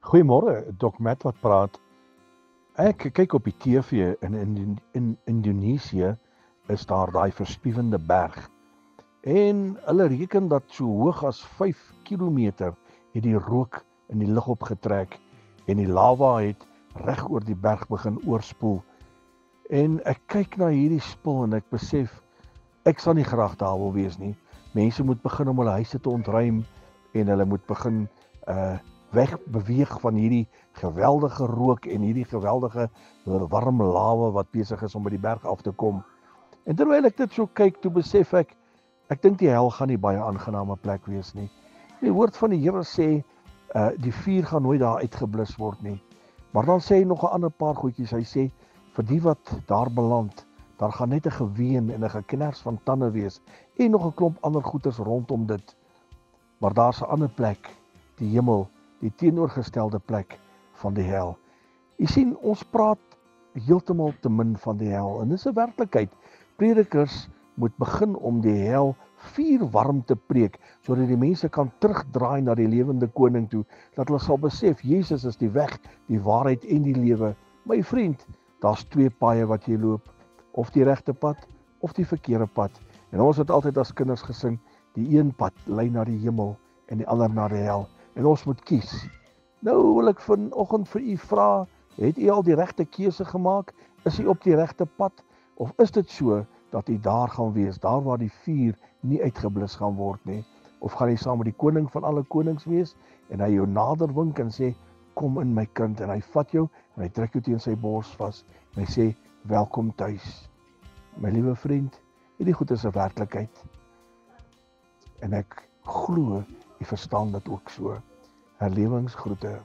Goeiemôre, Dok Matt wat praat. Ek kyk op die TV in Indonesië is daar daai verspiewende berg. En hulle reken dat so hoog as 5 kilometer het die rook in die lug opgetrek en die lava het reg oor die berg begin oorspoel. En ek kyk na hierdie spul en ek besef ek sal nie graag daar wil wees nie. Mense moet begin om hulle huise te ontruim en hulle moet begin wegbeweeg van hierdie geweldige rook en hierdie geweldige warm lawa wat besig is om by die berg af te kom. En terwyl ek dit so kyk, toe besef ek dink die hel gaan nie baie aangename plek wees nie. Die woord van die Here sê, die vuur gaan nooit daar uitgeblus word nie. Maar dan sê hy nog 'n ander paar goedjies. Hy sê, vir die wat daar beland, daar gaan net 'n geween en 'n geknars van tande wees en nog 'n klomp ander goeters rondom dit. Maar daar's 'n ander plek, die hemel, die teenoorgestelde plek van die hel. Jy sien, ons praat heeltemal te min van die hel en dis 'n werklikheid. Predikers moet begin om die hel vuurwarm te preek, sodat die mense kan terugdraai na die lewende koning toe, dat hulle sal besef, Jesus is die weg, die waarheid en die lewe. My vriend, daar's 2 paaie wat jy loop, of die regte pad, of die verkeerde pad. En ons het altyd as kinders gesing, die een pad lei na die hemel, en die ander na die hel. En ons moet kies. Nou wil ek vanoggend vir u vra, het u al die regte keuse gemaak? Is u op die regte pad? Of is dit so, dat u daar gaan wees, daar waar die vuur nie uitgeblus gaan word nie? Of gaan jy saam met die koning van alle konings wees, en hy jou nader wink en sê, kom in my kind, en hy vat jou, en hy trek jou teen sy bors vas, en hy sê, welkom tuis. My liewe vriend, hierdie goed is 'n werklikheid. En ek glo, u verstaan dit ook so. Herlewingsgroete.